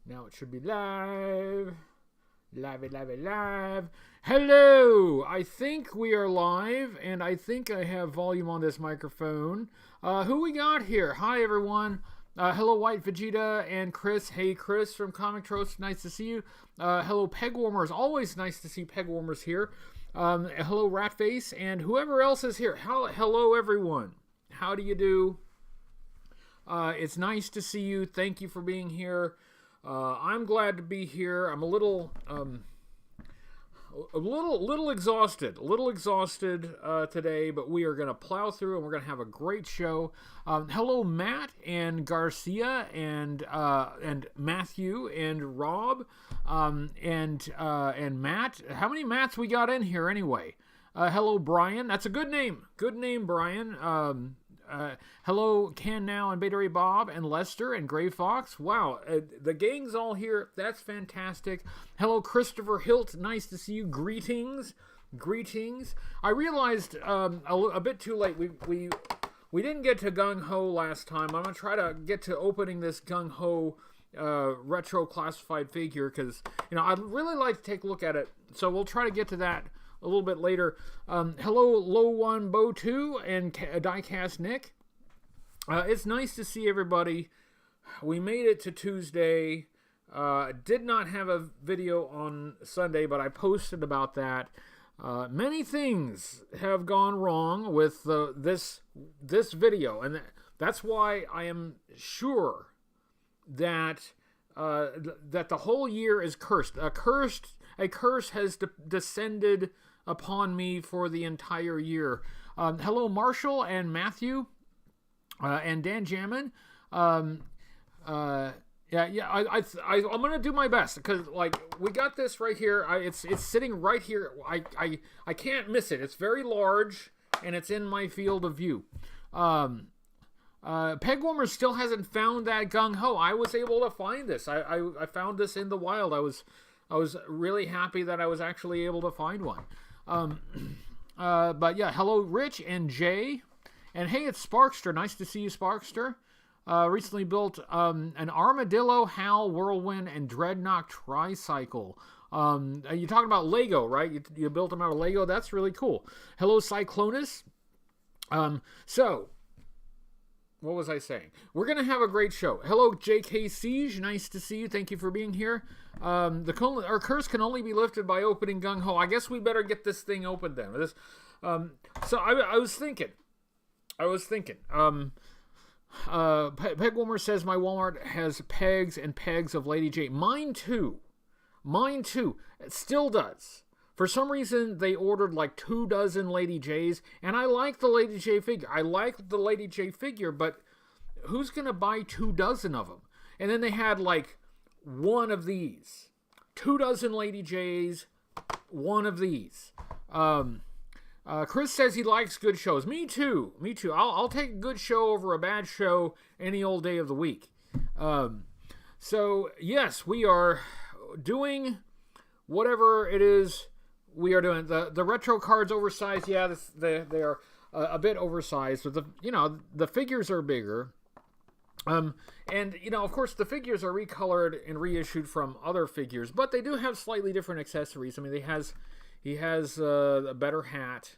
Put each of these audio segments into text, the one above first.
Now it should be live. Live. Hello! I think we are live, and I think I have volume on this microphone. Who we got here? Hi, everyone. Hello, White Vegeta and Chris. Hey, Chris from Comic Tropes. Nice to see you. Hello, Pegwarmers. Always nice to see Pegwarmers here. Hello, Ratface, and whoever else is here. Hello, everyone. How do you do? It's nice to see you. Thank you for being here. I'm glad to be here. I'm a little exhausted. Today, but we are going to plow through and we're going to have a great show. Hello, Matt and Garcia and Matthew and Rob and Matt. How many Matts we got in here anyway? Hello, Brian. That's a good name. Good name, Brian. Hello, Ken Now and Beta Ray Bob and Lester and Gray Fox. Wow, the gang's all here. That's fantastic. Hello, Christopher Hilt. Nice to see you. Greetings. I realized a bit too late. We didn't get to gung-ho last time. I'm gonna try to get to opening this gung-ho retro classified figure because I'd really like to take a look at it. So we'll try to get to that a little bit later. Hello, Low One Bo 2 and Diecast Nick. It's nice to see everybody. We made it to Tuesday. Did not have a video on Sunday, but I posted about that. Many things have gone wrong with this video, and that's why I am sure that that the whole year is cursed. A curse has descended upon me for the entire year. Hello, Marshall and Matthew and Dan Jammin. I'm gonna do my best because we got this right here. It's sitting right here. I can't miss it. It's very large and it's in my field of view. Pegwarmer still hasn't found that gung-ho. I was able to find this. I found this in the wild. I was really happy that I was actually able to find one. But yeah, hello, Rich and Jay. And hey, it's Sparkster. Nice to see you, Sparkster. Recently built an Armadillo, Hal, Whirlwind, and Dreadnought tricycle. You're talking about Lego, right? You built them out of Lego. That's really cool. Hello, Cyclonus. So, what was I saying? We're going to have a great show. Hello, JK Siege. Nice to see you. Thank you for being here. Our curse can only be lifted by opening gung-ho. I guess we better get this thing opened then. So I was thinking. Pegwarmer says my Walmart has pegs and pegs of Lady J. Mine too. It still does. For some reason, they ordered like 24 Lady J's, and I like the Lady J figure. But who's going to buy 24 of them? And then they had like one of these. 24 Lady J's, one of these. Chris says he likes good shows. Me too. I'll take a good show over a bad show any old day of the week. So, yes, we are doing whatever it is we are doing. The retro cards oversized. Yeah, they are a bit oversized. But the figures are bigger. And of course, the figures are recolored and reissued from other figures, but they do have slightly different accessories. I mean, he has a better hat,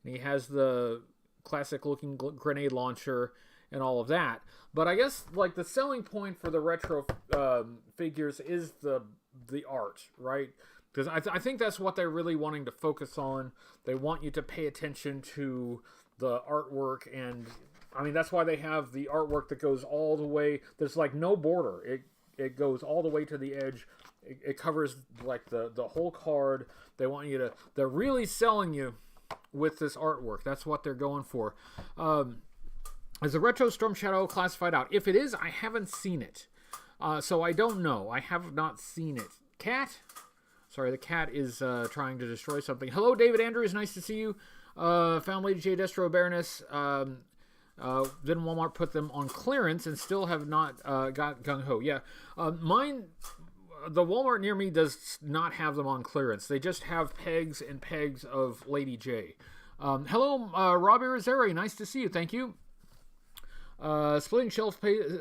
and he has the classic-looking grenade launcher and all of that. But I guess the selling point for the retro figures is the art, right? Because I think that's what they're really wanting to focus on. They want you to pay attention to the artwork, and I mean that's why they have the artwork that goes all the way. There's no border. It goes all the way to the edge. It covers the whole card. They want you to. They're really selling you with this artwork. That's what they're going for. Is the Retro Storm Shadow classified out? If it is, I haven't seen it, so I don't know. I have not seen it. Cat. Sorry, the cat is trying to destroy something. Hello, David Andrews. Nice to see you. Found Lady J Destro Baroness. Didn't Walmart put them on clearance and still have not got gung-ho? Yeah. Mine, the Walmart near me does not have them on clearance. They just have pegs and pegs of Lady J. Hello, Robbie Rosari. Nice to see you. Thank you. Splitting shelf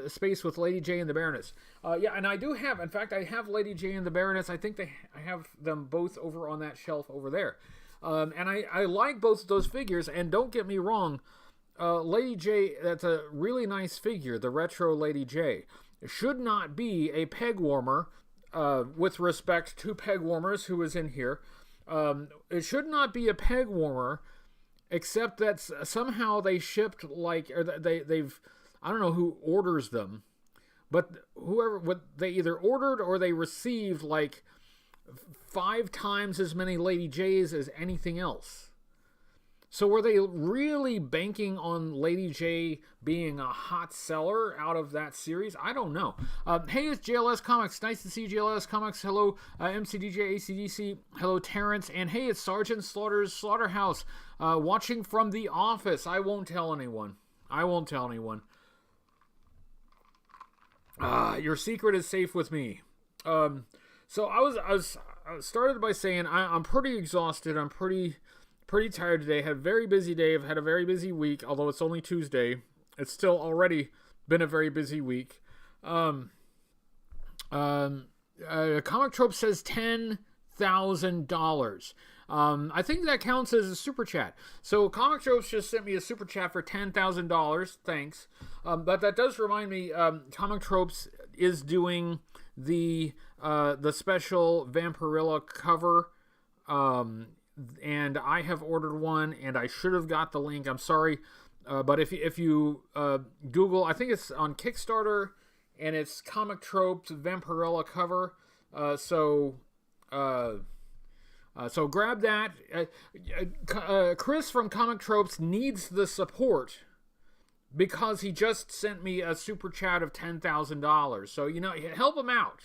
space with Lady J and the Baroness. Yeah, and I do have, in fact, I have Lady J and the Baroness. I think I have them both over on that shelf over there. And I like both of those figures, and don't get me wrong, Lady J, that's a really nice figure, the retro Lady J. It should not be a peg warmer, with respect to peg warmers who is in here. It should not be a peg warmer, except that somehow they shipped, like, or they've, I don't know who orders them, but they either ordered or they received, like, 5 times as many Lady J's as anything else. So were they really banking on Lady J being a hot seller out of that series? I don't know. Hey, it's JLS Comics. Nice to see JLS Comics. Hello, MCDJ, ACDC. Hello, Terrence. And hey, it's Sergeant Slaughter's Slaughterhouse. Watching from the office. I won't tell anyone. I won't tell anyone. Your secret is safe with me. So I started by saying I'm pretty exhausted. I'm pretty tired today. Had a very busy day. I've had a very busy week, although it's only Tuesday. It's still already been a very busy week. Comic Trope says $10,000. I think that counts as a super chat. So Comic Tropes just sent me a super chat for $10,000. Thanks. But that does remind me, Comic Tropes is doing the special Vampirilla cover. And I have ordered one, and I should have got the link. I'm sorry, but if you Google, I think it's on Kickstarter, and it's Comic Tropes Vampirilla cover. So grab that. Chris from Comic Tropes needs the support because he just sent me a super chat of $10,000. So help him out.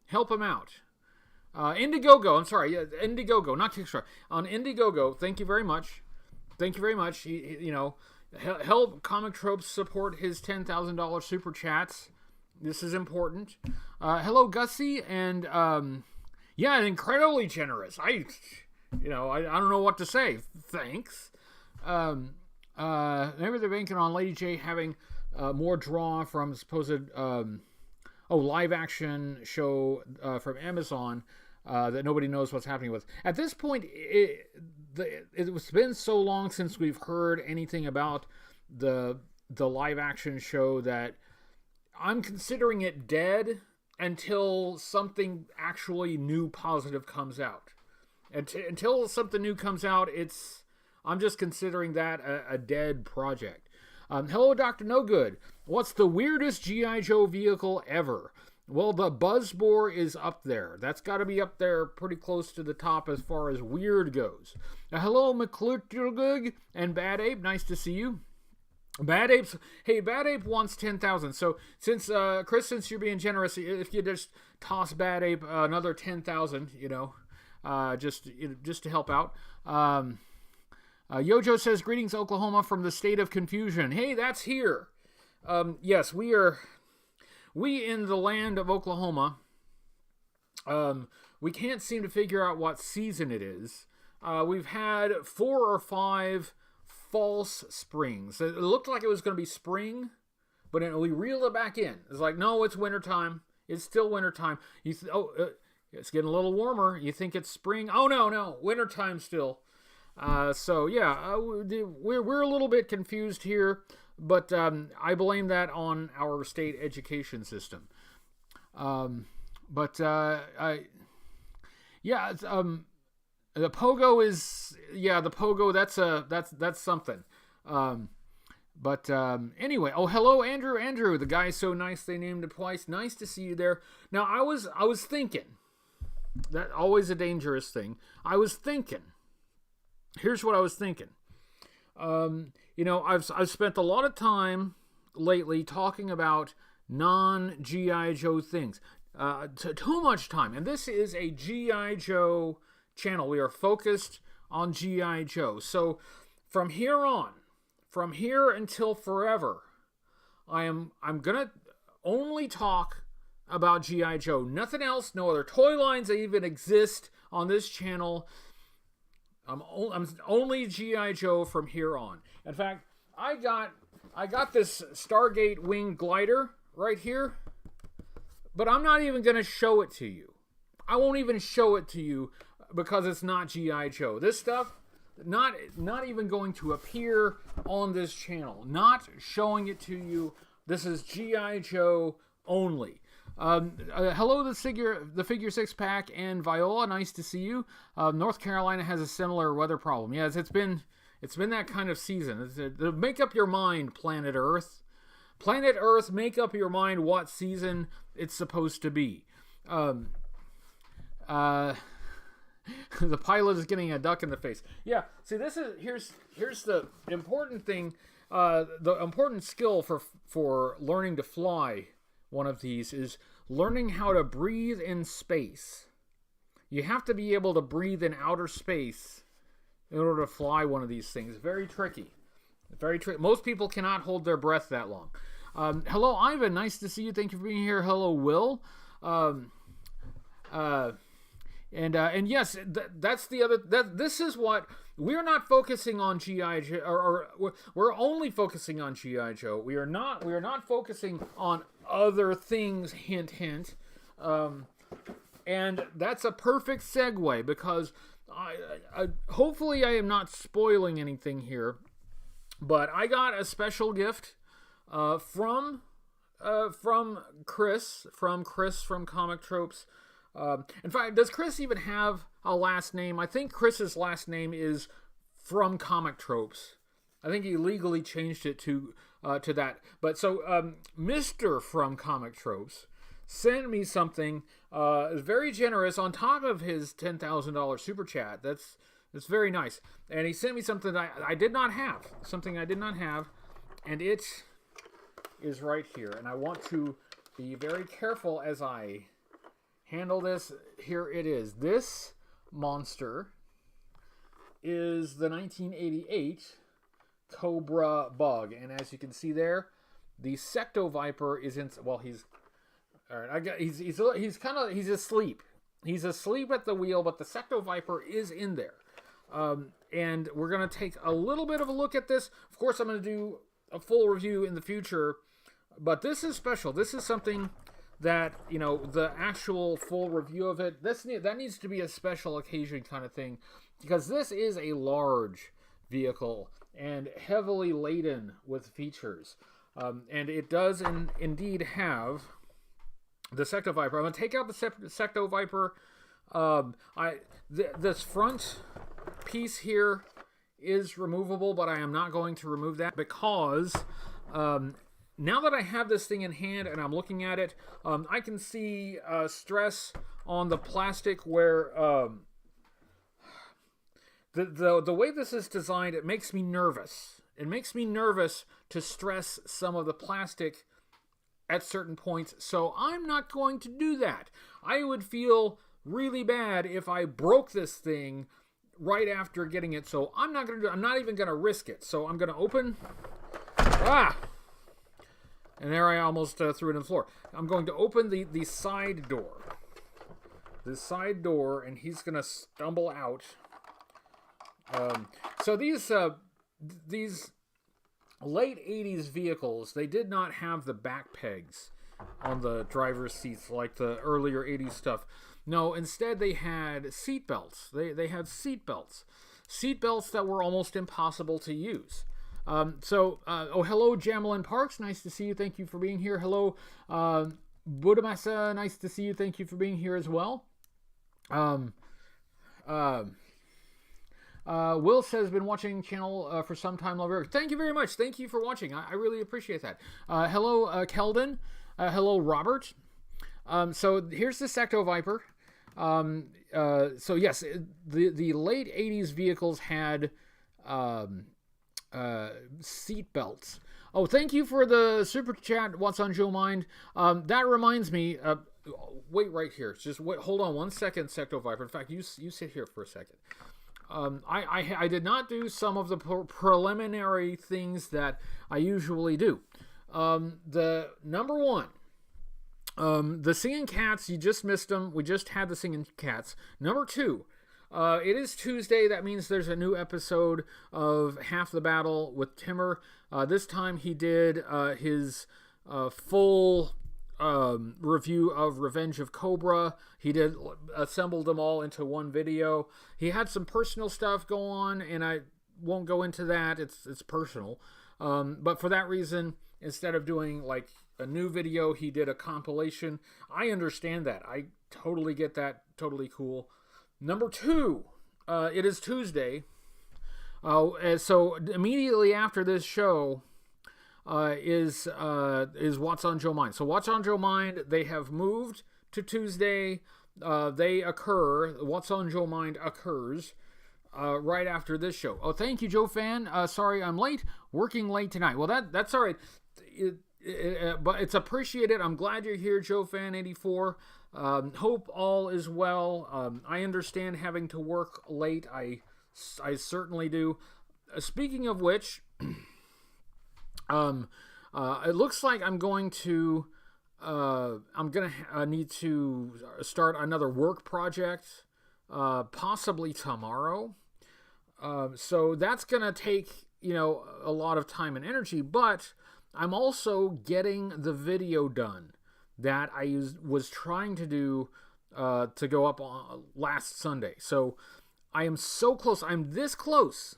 Help him out. Indiegogo, I'm sorry, Indiegogo, not Kickstarter. On Indiegogo, thank you very much. Thank you very much. Help Comic Tropes support his $10,000 super chats. This is important. Hello, Gussie, and incredibly generous. I don't know what to say. Thanks. Maybe they're banking on Lady J having more draw from supposed live action show from Amazon that nobody knows what's happening with. At this point, it's been so long since we've heard anything about the live action show that I'm considering it dead until something actually new positive comes out. Until something new comes out, I'm just considering that a dead project. Hello, Dr. No Good. What's the weirdest G.I. Joe vehicle ever? Well, the Buzzbore is up there. That's got to be up there pretty close to the top as far as weird goes. Hello, McClurtugug and Bad Ape. Nice to see you. Bad Ape wants 10,000. So since Chris, since you're being generous, if you just toss Bad Ape another 10,000, just to help out. Yojo says, greetings, Oklahoma, from the state of confusion. Hey, that's here. Yes, we in the land of Oklahoma, we can't seem to figure out what season it is. We've had 4 or 5 false springs. It looked like it was going to be spring, but we reeled it back in. It's like, no, it's wintertime. It's still wintertime. It's getting a little warmer. You think it's spring. Oh, no, wintertime still. We're a little bit confused here, but I blame that on our state education system. The Pogo is, the Pogo, that's something. Anyway, hello, Andrew, the guy's so nice they named it twice. Nice to see you there. Now, I was thinking, that always a dangerous thing. I was thinking, here's what I was thinking. I've spent a lot of time lately talking about non-G.I. Joe things. Too much time. And this is a G.I. Joe channel. We are focused on G.I. Joe. So from here until forever, I'm gonna only talk about G.I. Joe. Nothing else. No other toy lines that even exist on this channel. I'm only G.I. Joe from here on. In fact, I got I got this Stargate wing glider right here, but I'm not even going to show it to you. I won't even show it to you because it's not G.I. Joe. This stuff, not even going to appear on this channel. Not showing it to you. This is G.I. Joe only. Hello, the figure 6-pack and Viola. Nice to see you. North Carolina has a similar weather problem. Yes, it's been that kind of season. Make up your mind, Planet Earth. Planet Earth, make up your mind what season it's supposed to be. The pilot is getting a duck in the face. Yeah, see, here's the important thing. The important skill for learning to fly one of these is learning how to breathe in space. You have to be able to breathe in outer space in order to fly one of these things. Very tricky. Very tricky. Most people cannot hold their breath that long. Hello, Ivan. Nice to see you. Thank you for being here. Hello, Will. And yes, that's the other. This is what we're not focusing on G.I. Joe, or we're only focusing on G.I. Joe. We are not focusing on other things. Hint, hint. And that's a perfect segue because hopefully I am not spoiling anything here, but I got a special gift from Chris from Comic Tropes. In fact, does Chris even have a last name? I think Chris's last name is from Comic Tropes. I think he legally changed it to that. But so Mr. from Comic Tropes sent me something very generous on top of his $10,000 super chat. That's very nice. And he sent me something that I did not have. Something I did not have. And it is right here. And I want to be very careful as I handle this. Here it is. This monster is the 1988 Cobra Bug. And as you can see there, the Secto-Viper is in... Well, he's... All right, he's asleep. He's asleep at the wheel, but the Secto-Viper is in there. And we're going to take a little bit of a look at this. Of course, I'm going to do a full review in the future, but this is special. This is something that, you know, the actual full review of it, that needs to be a special occasion kind of thing, because this is a large vehicle and heavily laden with features. And it does indeed have the Secto-Viper. I'm going to take out the Secto-Viper. This front piece here is removable, but I am not going to remove that because now that I have this thing in hand and I'm looking at it, I can see stress on the plastic where the way this is designed, it makes me nervous. It makes me nervous to stress some of the plastic at certain points, so I'm not going to do that. I would feel really bad if I broke this thing right after getting it, so I'm not going to do. I'm not even going to risk it. So I'm going to open. And there I almost threw it on the floor. I'm going to open the side door. The side door, and he's going to stumble out. So these late 80s vehicles, they did not have the back pegs on the driver's seats like the earlier 80s stuff. No, instead they had seat belts. They had seat belts. Seat belts that were almost impossible to use. Hello, Jamelin Parks. Nice to see you. Thank you for being here. Hello, Budamasa. Nice to see you. Thank you for being here as well. Will says, been watching channel for some time. Thank you very much. Thank you for watching. I really appreciate that. Hello, Keldon. Hello, Robert. So here's the Secto-Viper. So yes, the late 80s vehicles had seat belts. Oh, thank you for the super chat. What's on Joe Mind? That reminds me. Wait right here. Just wait. Hold on 1 second, Secto-Viper. In fact, you sit here for a second. I did not do some of the preliminary things that I usually do. The number one, the singing cats, you just missed them. We just had the singing cats. Number two, It is Tuesday. That means there's a new episode of Half the Battle with Timmer. This time he did his full review of Revenge of Cobra. He did assembled them all into one video. He had some personal stuff go on, and I won't go into that. It's personal. But for that reason, instead of doing like a new video, he did a compilation. I understand that. I totally get that. Totally cool. Number 2, it is Tuesday. So immediately after this show is What's on Joe Mind. So What's on Joe Mind, they have moved to Tuesday. They occur. What's on Joe Mind occurs right after this show. Oh, thank you, Joe Fan. Sorry I'm late. Working late tonight. Well, that's all right. But it's appreciated. I'm glad you're here, Joe Fan 84. Hope all is well. I understand having to work late. I certainly do. Speaking of which, it looks like I'm going to need to start another work project, possibly tomorrow. So that's gonna take a lot of time and energy, but I'm also getting the video done that I was trying to do to go up on last Sunday. So I am so close. I'm this close.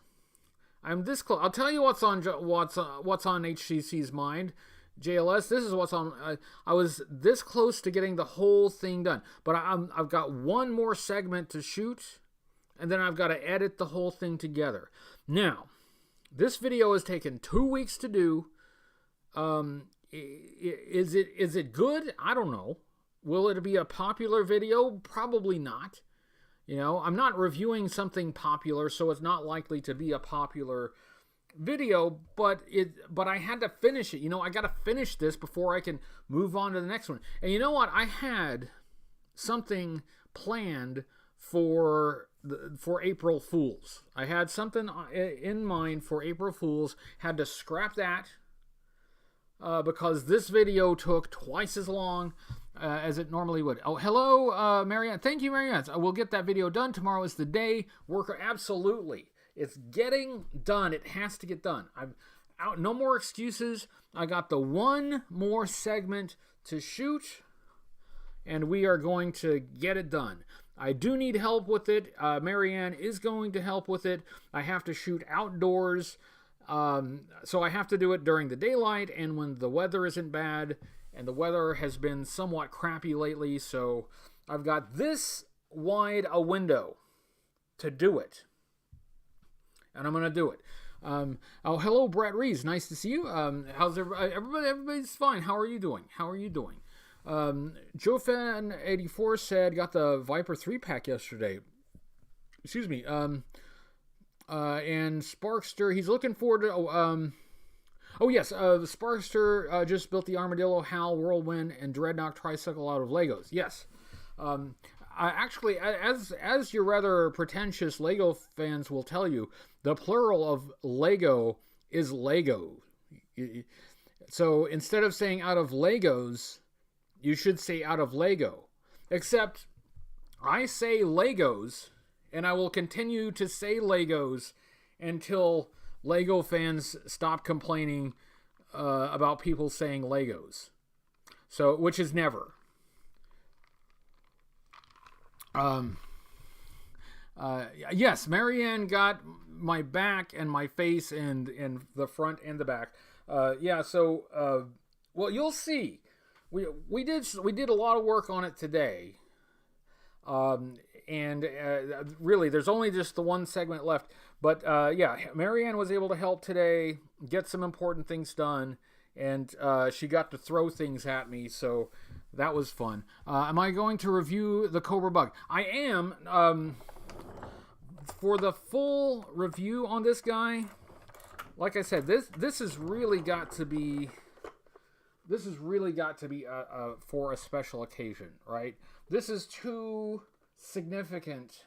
I'll tell you what's on HCC's mind. JLS, this is what's on. I was this close to getting the whole thing done, but I've got one more segment to shoot, and then I've got to edit the whole thing together. Now, this video has taken 2 weeks to do. Is it good? I don't know. Will it be a popular video? Probably not. I'm not reviewing something popular, so it's not likely to be a popular video, but I had to finish it. I got to finish this before I can move on to the next one. And you know what? I had something planned for April Fools. I had something in mind for April Fools. Had to scrap that because this video took twice as long as it normally would. Oh, hello, Marianne. Thank you, Marianne. We'll get that video done. Tomorrow is the day. Worker, absolutely. It's getting done. It has to get done. I'm out. No more excuses. I got the one more segment to shoot, and we are going to get it done. I do need help with it. Marianne is going to help with it. I have to shoot outdoors, so I have to do it during the daylight and when the weather isn't bad. And the weather has been somewhat crappy lately, so I've got this wide a window to do it. And I'm going to do it. Oh, hello, Brett Reeves. Nice to see you. How's everybody? Everybody's fine. How are you doing? JoeFan84 said, got the Viper 3-pack yesterday. Excuse me. And Sparkster, he's looking forward to... Oh, yes, Sparkster just built the Armadillo, Hal, Whirlwind, and Dreadnought tricycle out of Legos. Yes. Actually, as your rather pretentious Lego fans will tell you, the plural of Lego is Lego. So instead of saying out of Legos, you should say out of Lego. Except, I say Legos, and I will continue to say Legos until Lego fans stop complaining about people saying Legos. So, which is never. Yes, Marianne got my back and my face and the front and the back. Yeah, so well, you'll see. We did a lot of work on it today. And really, there's only just the one segment left. But yeah, Marianne was able to help today, get some important things done, and she got to throw things at me, so that was fun. Am I going to review the Cobra Bug? I am. For the full review on this guy, like I said, this has really got to be for a special occasion, right? This is too significant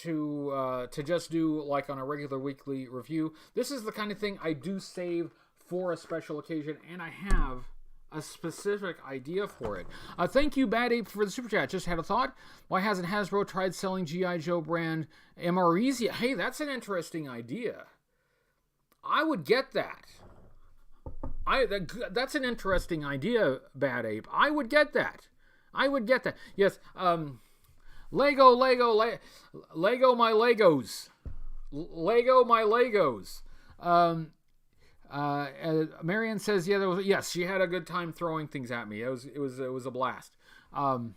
to just do like on a regular weekly review. This is the kind of thing I do save for a special occasion, and I have a specific idea for it. Thank you, Bad Ape, for the super chat. Just had a thought. Why hasn't Hasbro tried selling G.I. Joe brand MREs yet? Hey, that's an interesting idea. I would get that. That's an interesting idea, Bad Ape. I would get that. Yes. Lego my Legos. Lego my Legos. Marianne says, yeah, yes, she had a good time throwing things at me. It was a blast. Sparkster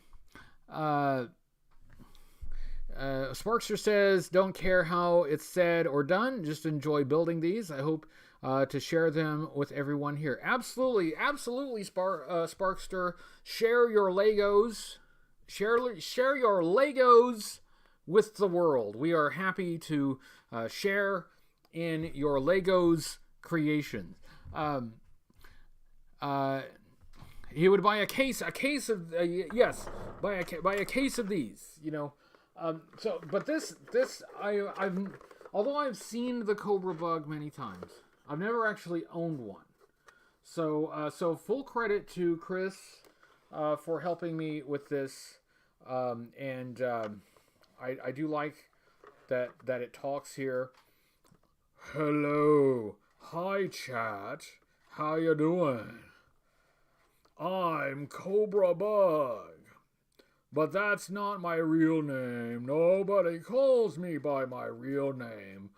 says, don't care how it's said or done, just enjoy building these. I hope to share them with everyone here. Absolutely, Sparkster. Share your Legos. Share your Legos with the world. We are happy to share in your Legos creation. He would buy a case of yes, buy a case of these. But this I've although I've seen the Cobra Bug many times, I've never actually owned one. So full credit to Chris for helping me with this, and I do like that it talks here. Hello, hi chat, how you doing? I'm Cobra Bug, but that's not my real name. Nobody calls me by my real name.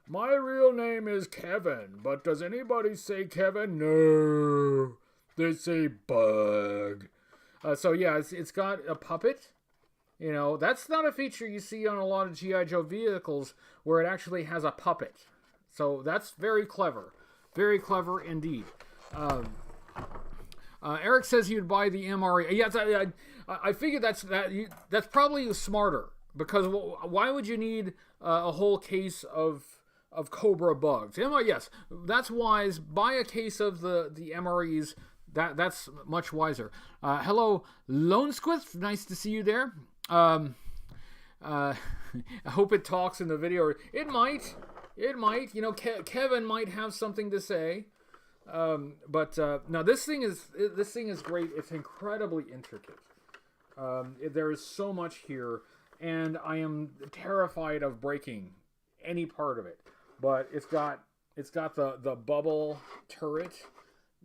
My real name is Kevin, but does anybody say Kevin? No, they say Bug. So yeah, it's got a puppet. That's not a feature you see on a lot of G.I. Joe vehicles where it actually has a puppet. So that's very clever indeed. Eric says you'd buy the MRE. Yes, I figured that's probably smarter, because why would you need a whole case of Cobra Bugs? Yes, that's wise. Buy a case of the MREs. That's much wiser. Hello, Lone Squiff. Nice to see you there. I hope it talks in the video. It might. Kevin might have something to say. But no, this thing is great. It's incredibly intricate. There is so much here, and I am terrified of breaking any part of it. But it's got the bubble turret.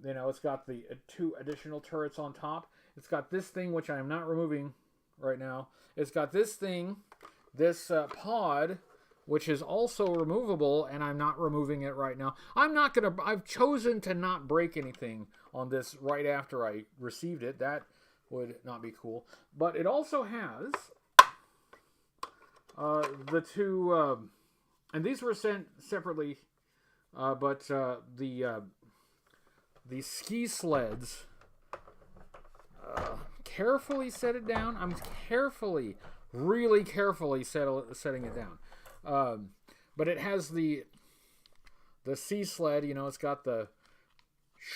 It's got the 2 additional turrets on top. It's got this thing, which I am not removing right now. It's got this thing, this pod, which is also removable, and I'm not removing it right now. I've chosen to not break anything on this right after I received it. That would not be cool. But it also has the 2, and these were sent separately, but the ski sleds. Carefully set it down. I'm really carefully setting it down. But it has the sea sled, it's got the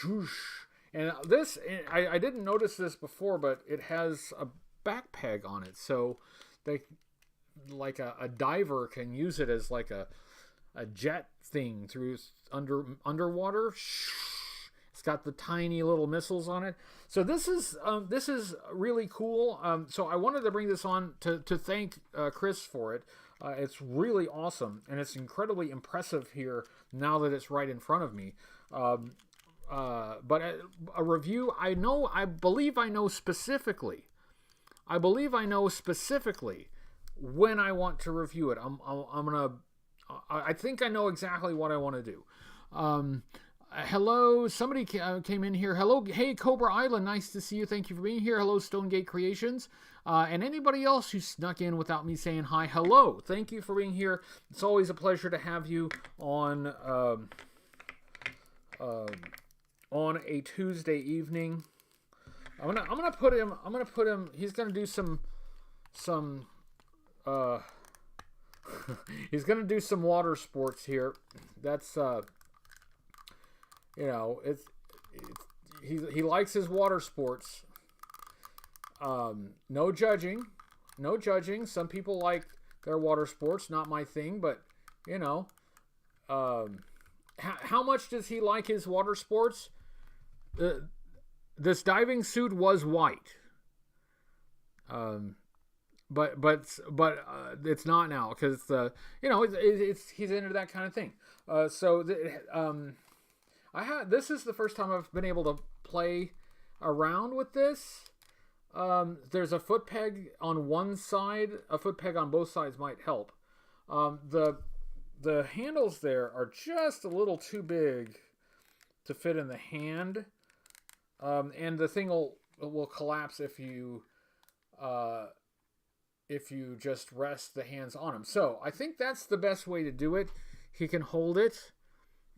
shoosh. And this, I didn't notice this before, but it has a back peg on it. So they, like a diver can use it as like a jet thing through underwater. It's got the tiny little missiles on it. So this is really cool. So I wanted to bring this on to thank Chris for it. It's really awesome, and it's incredibly impressive here now that it's right in front of me. But a review, I believe I know specifically when I want to review it. I think I know exactly what I want to do. Hello, somebody came in here. Hello, hey, Cobra Island, nice to see you. Thank you for being here. Hello, Stonegate Creations. And anybody else who snuck in without me saying hi, hello. Thank you for being here. It's always a pleasure to have you on a Tuesday evening. I'm gonna put him. He's gonna do some. He's gonna do some water sports here. That's he likes his water sports. No judging. Some people like their water sports, not my thing, but how much does he like his water sports? this diving suit was white. But it's not now because he's into that kind of thing. This is the first time I've been able to play around with this. There's a foot peg on one side, a foot peg on both sides might help. The handles there are just a little too big to fit in the hand, and the thing will collapse if you just rest the hands on him. So I think that's the best way to do it. He can hold it.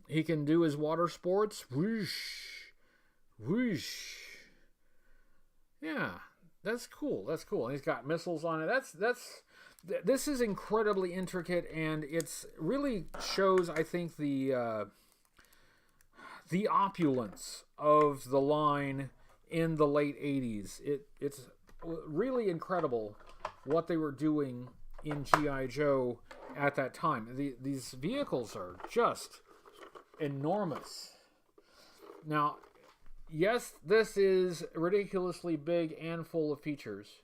He can do his water sports. Whoosh, whoosh. Yeah, that's cool. That's cool. And he's got missiles on it. This is incredibly intricate, and it's really shows, I think, the opulence of the line in the late 80s. It's really incredible what they were doing in G.I. Joe at that time. These vehicles are just enormous. Now, yes, this is ridiculously big and full of features.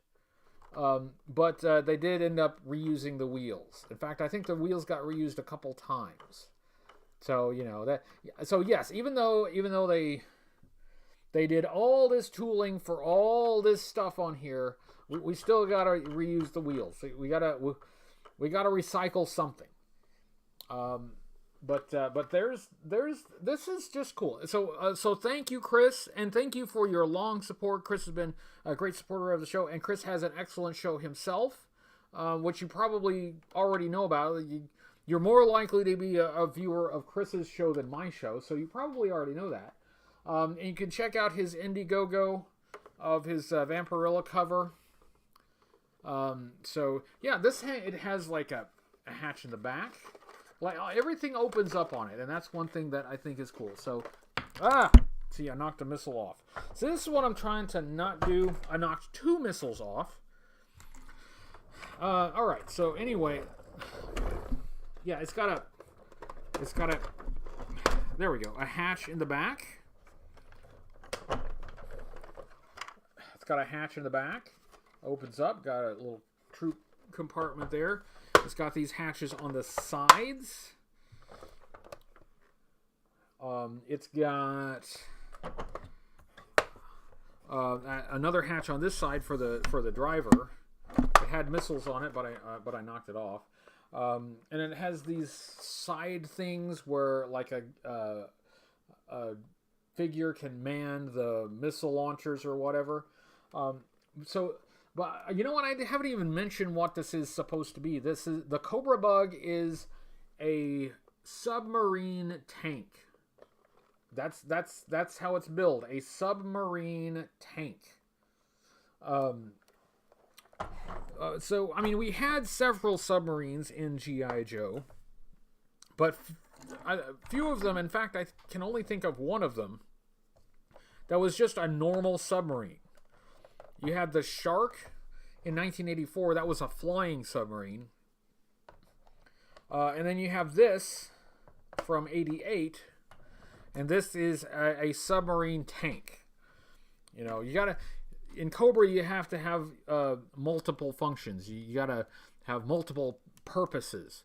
But they did end up reusing the wheels. In fact, I think the wheels got reused a couple times. So, yes, even though they did all this tooling for all this stuff on here, we still got to reuse the wheels. We got to recycle something. But this is just cool. So thank you, Chris, and thank you for your long support. Chris has been a great supporter of the show, and Chris has an excellent show himself, which you probably already know about. You're more likely to be a viewer of Chris's show than my show, so you probably already know that. And you can check out his Indiegogo of his Vampirilla cover. So yeah, it has like a hatch in the back. Like everything opens up on it, and that's one thing that I think is cool. So, see, I knocked a missile off. So this is what I'm trying to not do. I knocked 2 missiles off. All right. So anyway, yeah, it's got a. There we go. A hatch in the back. It's got a hatch in the back. Opens up. Got a little troop compartment there. It's got these hatches on the sides. It's got another hatch on this side for the driver. It had missiles on it, but I knocked it off. And it has these side things where like a figure can man the missile launchers or whatever. But you know what? I haven't even mentioned what this is supposed to be. This is the Cobra Bug is a submarine tank. That's how it's built. A submarine tank. So I mean, we had several submarines in G.I. Joe, but a few of them. In fact, I can only think of one of them that was just a normal submarine. You had the Shark in 1984. That was a flying submarine. And then you have this from 88. And this is a submarine tank. You know, you gotta... In Cobra, you have to have multiple functions. You gotta have multiple purposes.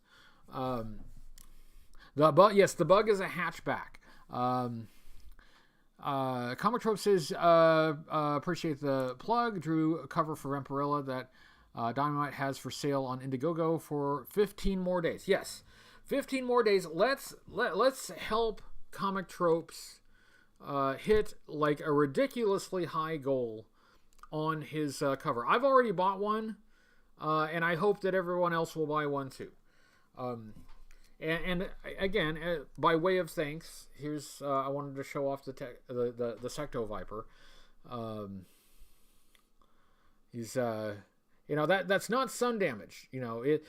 The Bug is a hatchback. Comic Tropes says, appreciate the plug. Drew a cover for Vampirilla that Dynamite has for sale on Indiegogo for 15 more days. Yes, 15 more days. Let's help Comic Tropes hit like a ridiculously high goal on his cover. I've already bought one, and I hope that everyone else will buy one too. And again, by way of thanks, here's I wanted to show off the Secto-Viper. He's that's not sun damage. You know, it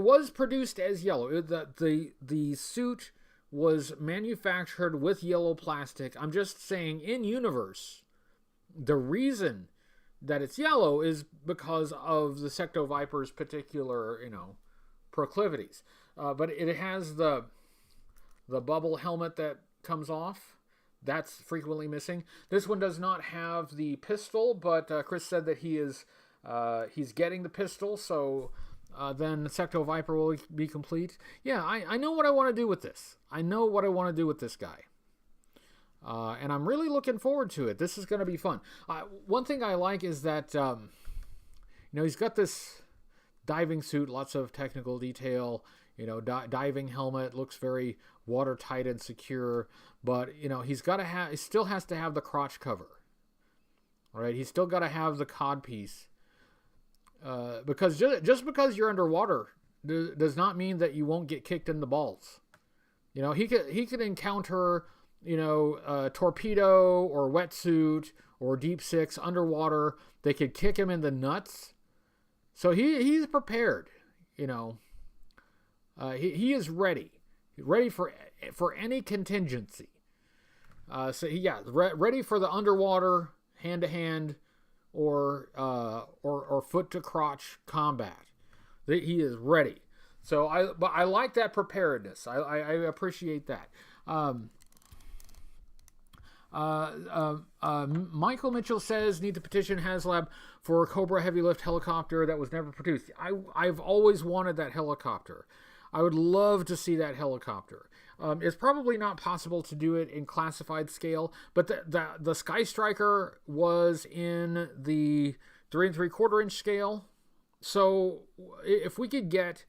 was produced as yellow. The suit was manufactured with yellow plastic. I'm just saying, in universe, the reason that it's yellow is because of the Secto-Viper's particular proclivities. But it has the bubble helmet that comes off. that's frequently missing. This one does not have the pistol, but Chris said that he's getting the pistol, so then Secto-Viper will be complete. Yeah, I know what I want to do with this. I know what I want to do with this guy. And I'm really looking forward to it. This is going to be fun. One thing I like is that, he's got this diving suit, lots of technical detail, diving helmet, looks very watertight and secure, but, he still has to have the crotch cover, right? He's still got to have the cod piece, because just because you're underwater does not mean that you won't get kicked in the balls. He could encounter, a torpedo or wetsuit or deep six underwater. They could kick him in the nuts. So he's prepared, he is ready for any contingency. Ready for the underwater hand to hand or foot to crotch combat. He is ready. So I like that preparedness. I appreciate that. Michael Mitchell says, need to petition HasLab for a Cobra heavy lift helicopter that was never produced. I've always wanted that helicopter. I would love to see that helicopter. It's probably not possible to do it in classified scale, but the Sky Striker was in the 3 3/4 inch scale. So if we could get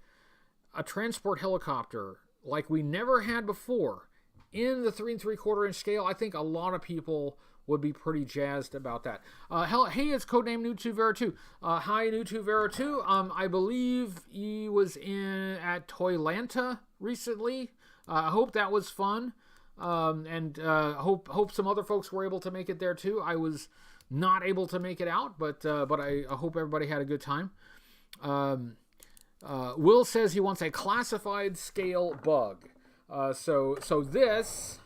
a transport helicopter like we never had before in the 3 3/4 inch scale, I think a lot of people would be pretty jazzed about that. Hey, it's codename New2Vera2. Hi, New2Vera2. I believe he was at Toylanta recently. I hope that was fun. And hope some other folks were able to make it there too. I was not able to make it out, but I hope everybody had a good time. Will says he wants a classified scale bug. So this,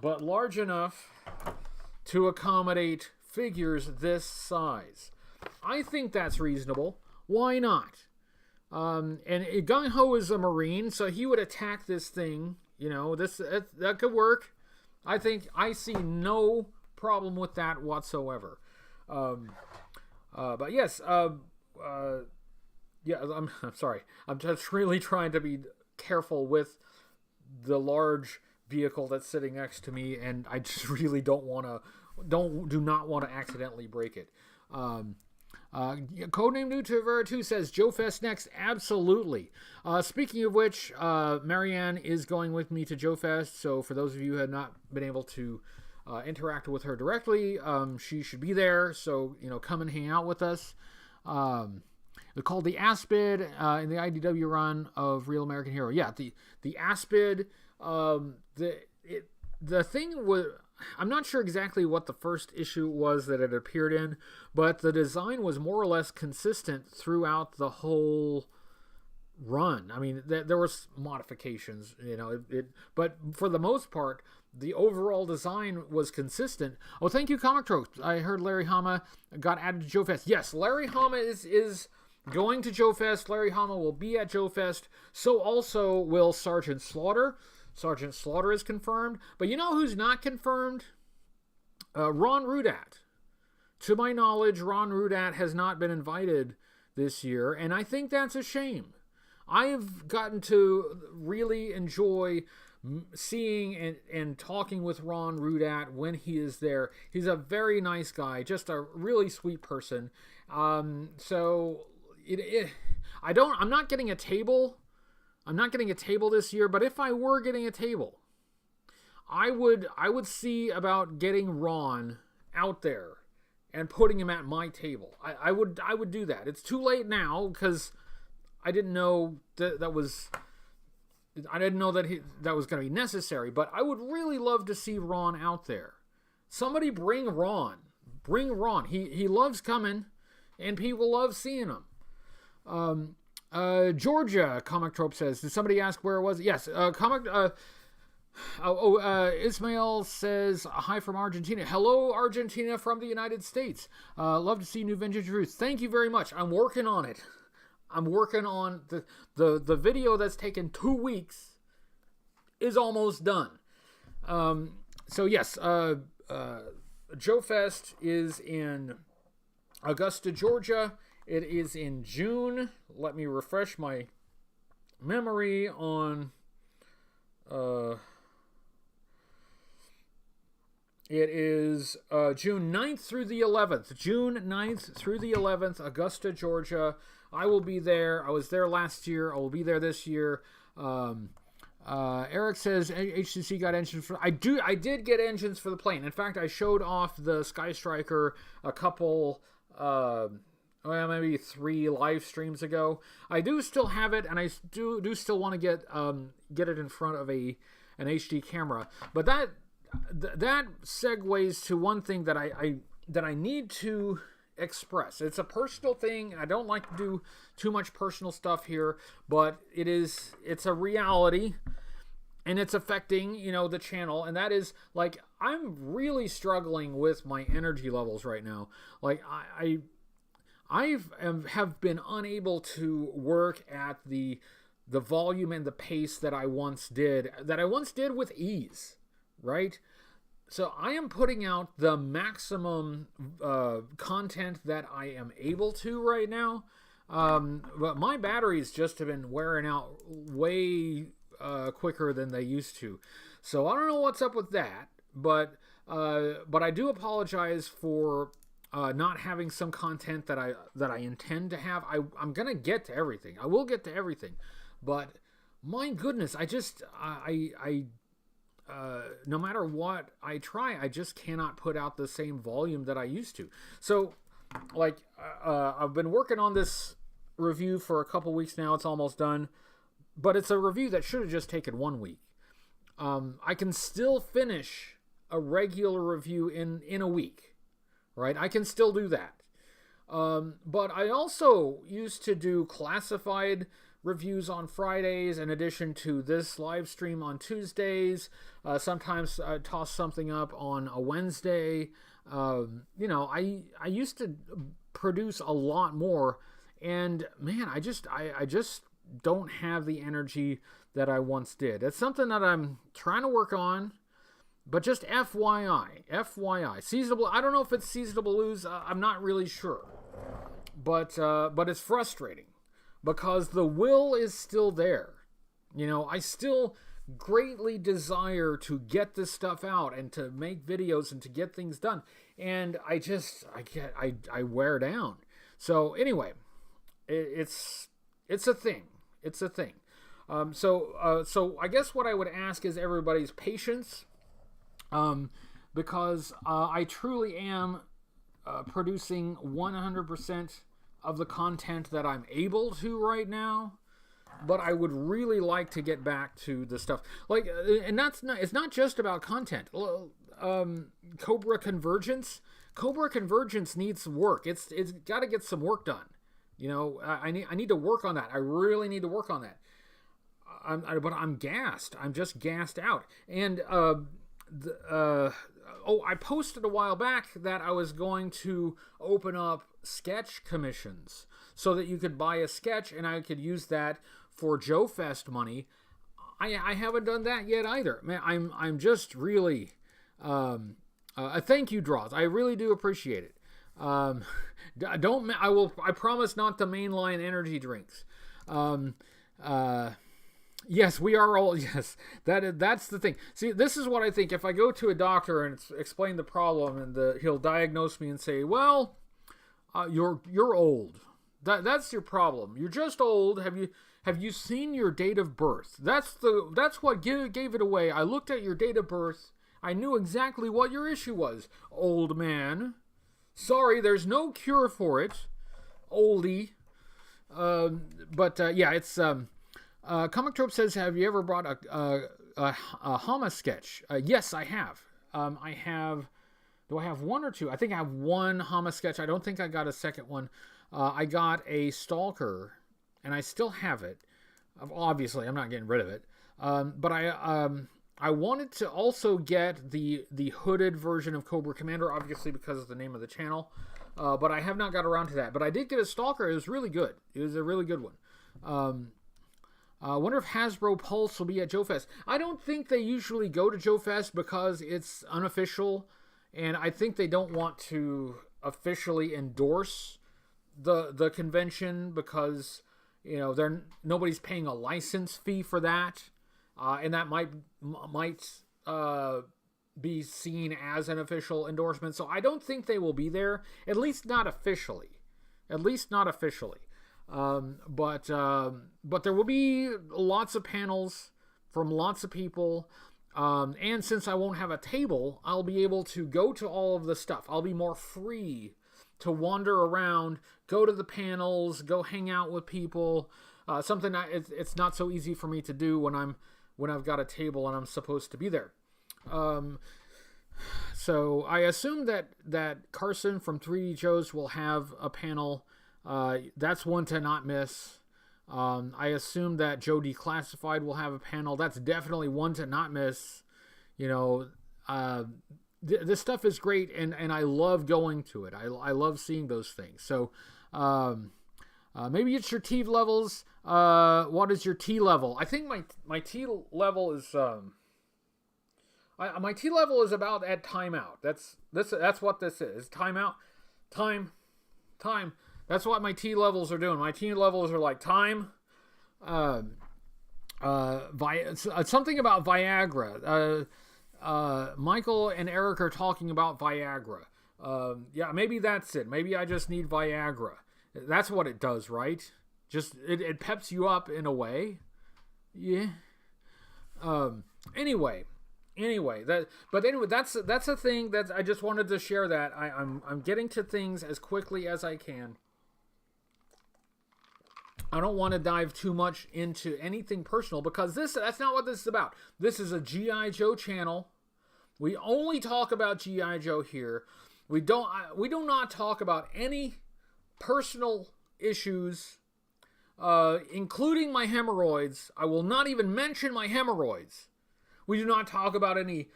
but large enough to accommodate figures this size. I think that's reasonable. Why not? And gung-ho is a Marine, so he would attack this thing. That could work. I see no problem with that whatsoever. But yes, yeah, I'm sorry. I'm just really trying to be careful with the large vehicle that's sitting next to me, and I just really do not want to accidentally break it. Codename New2Vera2 says Joe Fest next. Absolutely. Speaking of which, Marianne is going with me to Joe Fest. So for those of you who have not been able to interact with her directly, she should be there. So come and hang out with us. They're called the Aspid in the IDW run of Real American Hero. Yeah, the Aspid. The thing was, I'm not sure exactly what the first issue was that it appeared in, but the design was more or less consistent throughout the whole run. I mean, there were modifications, but for the most part, the overall design was consistent. Oh, thank you, Comic Tropes. I heard Larry Hama got added to Joe Fest. Yes, Larry Hama is going to Joe Fest. Larry Hama will be at Joe Fest. So also will Sergeant Slaughter. Sergeant Slaughter is confirmed. But you know who's not confirmed? Ron Rudat. To my knowledge, Ron Rudat has not been invited this year, and I think that's a shame. I have gotten to really enjoy seeing and talking with Ron Rudat when he is there. He's a very nice guy, just a really sweet person. I'm not getting a table. I'm not getting a table this year, but if I were getting a table, I would see about getting Ron out there and putting him at my table. I would do that. It's too late now because I didn't know that was going to be necessary, but I would really love to see Ron out there. Somebody bring Ron. Bring Ron. He loves coming, and people love seeing him. Georgia, Comic Trope says, did somebody ask where it was? Yes, Ismail says, hi from Argentina. Hello, Argentina from the United States. Love to see new vintage roots. Thank you very much. I'm working on it. I'm working on the video that's taken 2 weeks is almost done. So yes, Joe Fest is in Augusta, Georgia. It is in June. Let me refresh my memory on... it is June 9th through the 11th. June 9th through the 11th, Augusta, Georgia. I will be there. I was there last year. I will be there this year. Eric says HCC got engines for... I did get engines for the plane. In fact, I showed off the Sky Striker a couple... maybe 3 live streams ago. I do still have it, and I do still want to get it in front of an HD camera. But that segues to one thing that I need to express. It's a personal thing. I don't like to do too much personal stuff here, but it's a reality, and it's affecting, the channel. And that is, like, I'm really struggling with my energy levels right now. Like, I have been unable to work at the volume and the pace that I once did with ease, right? So I am putting out the maximum content that I am able to right now, but my batteries just have been wearing out way quicker than they used to. So I don't know what's up with that, but I do apologize for not having some content that I intend to have. I'm gonna get to everything. I will get to everything, but my goodness, no matter what I try, I just cannot put out the same volume that I used to. So, like, I've been working on this review for a couple weeks now. It's almost done, but it's a review that should have just taken 1 week. I can still finish a regular review in a week, right? I can still do that. But I also used to do classified reviews on Fridays in addition to this live stream on Tuesdays. Sometimes I toss something up on a Wednesday. I used to produce a lot more, and man, I just don't have the energy that I once did. It's something that I'm trying to work on, but just FYI, seasonable. I don't know if it's seasonable lose. I'm not really sure, but it's frustrating because the will is still there. I still greatly desire to get this stuff out and to make videos and to get things done, and I wear down. So anyway, it's a thing. It's a thing. So I guess what I would ask is everybody's patience, because I truly am producing 100% of the content that I'm able to right now, but I would really like to get back to the stuff like, and it's not just about content. Cobra Convergence needs work. It's got to get some work done. I need to work on that. I really need to work on that. But I'm gassed. I'm just gassed out. And I posted a while back that I was going to open up sketch commissions so that you could buy a sketch and I could use that for Joe Fest money. I haven't done that yet either. Man, I'm just really a thank you, Draws. I really do appreciate it. I promise not to mainline energy drinks. Yes, we are all, yes, that's the thing. See, this is what I think. If I go to a doctor and explain the problem, and he'll diagnose me and say, well, you're old. That's your problem. You're just old. Have you seen your date of birth? That's what gave it away. I looked at your date of birth. I knew exactly what your issue was, old man. Sorry, there's no cure for it, oldie. Yeah, it's Comic Trope says, have you ever brought a Hama sketch? Yes, I have. Do I have one or two? I think I have one Hama sketch. I don't think I got a second one. I got a Stalker, and I still have it. Obviously, I'm not getting rid of it. But I wanted to also get the hooded version of Cobra Commander, obviously because of the name of the channel. But I have not got around to that. But I did get a Stalker. It was really good. It was a really good one. I wonder if Hasbro Pulse will be at Joe Fest. I don't think they usually go to Joe Fest because it's unofficial, and I think they don't want to officially endorse the convention because, you know, nobody's paying a license fee for that, and that might be seen as an official endorsement. So I don't think they will be there, at least not officially. But there will be lots of panels from lots of people. And since I won't have a table, I'll be able to go to all of the stuff. I'll be more free to wander around, go to the panels, go hang out with people. Something that it's not so easy for me to do when I've got a table and I'm supposed to be there. So I assume that Carson from 3D Joe's will have a panel. That's one to not miss. I assume that Joe Declassified will have a panel. That's definitely one to not miss. You know, this stuff is great, and I love going to it. I love seeing those things. So maybe it's your T levels. What is your T level? I think my T level is my T level is about at timeout. That's what this is. Timeout. Time. That's what my T levels are doing. My T levels are like time. Something about Viagra. Michael and Eric are talking about Viagra. Yeah, maybe that's it. Maybe I just need Viagra. That's what it does, right? Just it peps you up in a way. Yeah. Anyway, that's a thing that I just wanted to share. That I'm getting to things as quickly as I can. I don't want to dive too much into anything personal because that's not what this is about. This is a G.I. Joe channel. We only talk about G.I. Joe here. We do not talk about any personal issues, including my hemorrhoids. I will not even mention my hemorrhoids. We do not talk about any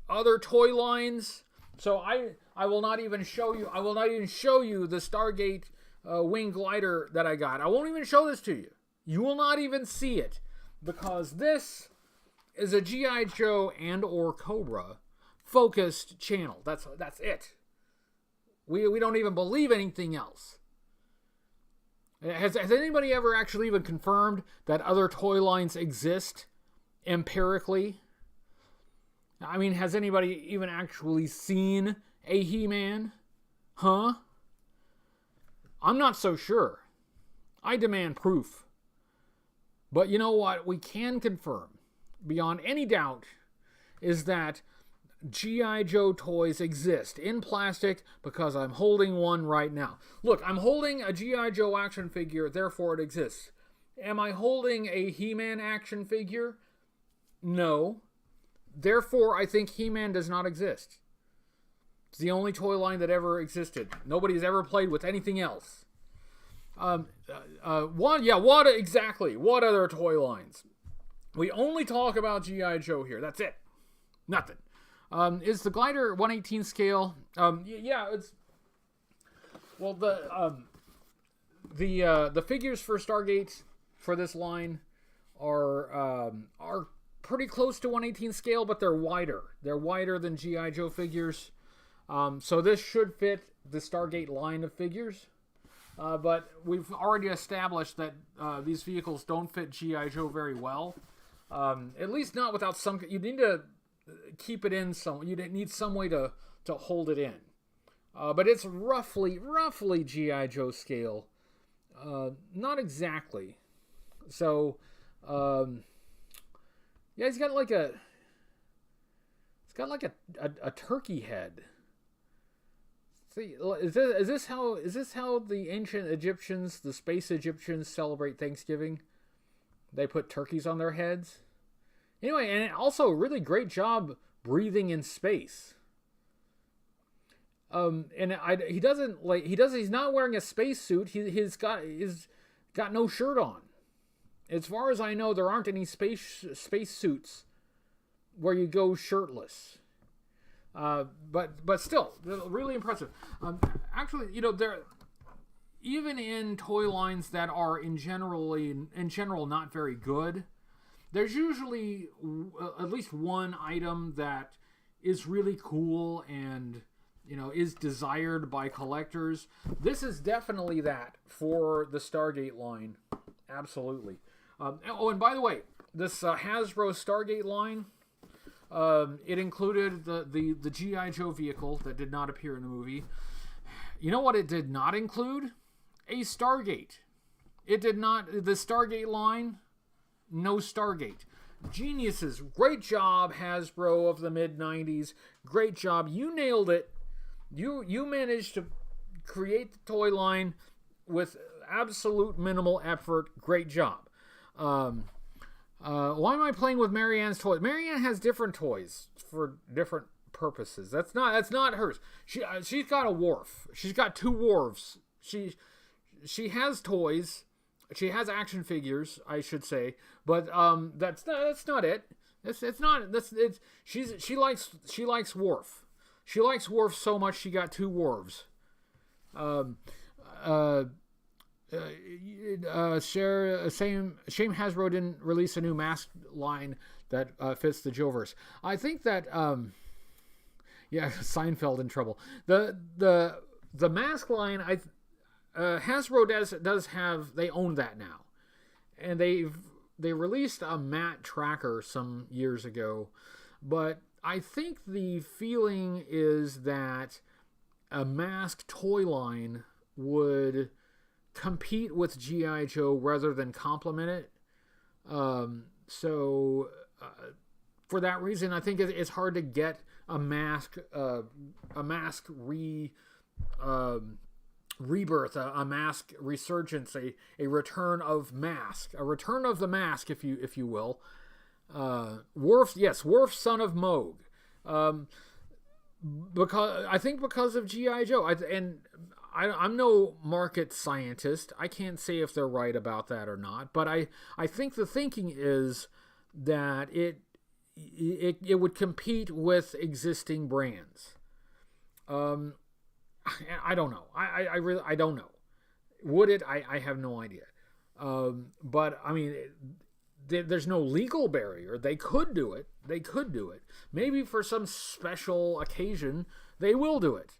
other toy lines. So I will not even show you. I will not even show you the Stargate wing glider that I got. I won't even show this to you. You will not even see it because this is a G.I. Joe and or Cobra focused channel. That's it. We don't even believe anything else. Has anybody ever actually even confirmed that other toy lines exist empirically? I mean, has anybody even actually seen a He-Man? Huh? I'm not so sure. I demand proof. But you know what? We can confirm, beyond any doubt, is that G.I. Joe toys exist in plastic because I'm holding one right now. Look, I'm holding a G.I. Joe action figure, therefore it exists. Am I holding a He-Man action figure? No. Therefore, I think He-Man does not exist. It's the only toy line that ever existed. Nobody's ever played with anything else. What exactly? What other toy lines? We only talk about G.I. Joe here. That's it. Nothing. Is the glider 1/18 scale? Yeah, it's. Well, the figures for Stargate for this line are pretty close to 1/18 scale, but they're wider. They're wider than G.I. Joe figures. So this should fit the Stargate line of figures. But we've already established that these vehicles don't fit G.I. Joe very well. At least not without some... You need to keep it in some... You need some way to hold it in. But it's roughly G.I. Joe scale. Not exactly. So... yeah, he's got like a... It's got like a turkey head. See, is this how the ancient Egyptians, the space Egyptians, celebrate Thanksgiving? They put turkeys on their heads. Anyway, and also really great job breathing in space. He's not wearing a spacesuit. He's got no shirt on. As far as I know, there aren't any space suits where you go shirtless. But still, really impressive. Actually, even in toy lines that are in general not very good, there's usually at least one item that is really cool and, you know, is desired by collectors. This is definitely that for the Stargate line. Absolutely. Oh, and by the way, this Hasbro Stargate line, it included the G.I. Joe vehicle that did not appear in the movie. You know what it did not include? A Stargate. It did not. The Stargate line, no Stargate. Geniuses. Great job, Hasbro of the mid-90s. Great job. You nailed it. You managed to create the toy line with absolute minimal effort. Great job. Why am I playing with Marianne's toys? Marianne has different toys for different purposes. That's not hers. She's got a Worf. She's got two Worfs. She has toys. She has action figures, I should say, but that's not it. She likes Worf. She likes Worf so much she got two Worfs. Shame Hasbro didn't release a new mask line that fits the Joeverse. I think that Seinfeld in trouble. The mask line, Hasbro does have, they own that now, and they released a matte tracker some years ago, but I think the feeling is that a mask toy line would compete with G.I. Joe rather than complement it. So for that reason, I think it's hard to get a mask rebirth, a mask resurgence, a return of mask, a return of the mask, if you will. Worf, son of M.A.S.K. Because of G.I. Joe, I'm no market scientist. I can't say if they're right about that or not, but I think the thinking is that it would compete with existing brands. I don't know. I really don't know. Would it? I have no idea. But I mean, there's no legal barrier. They could do it. Maybe for some special occasion, they will do it.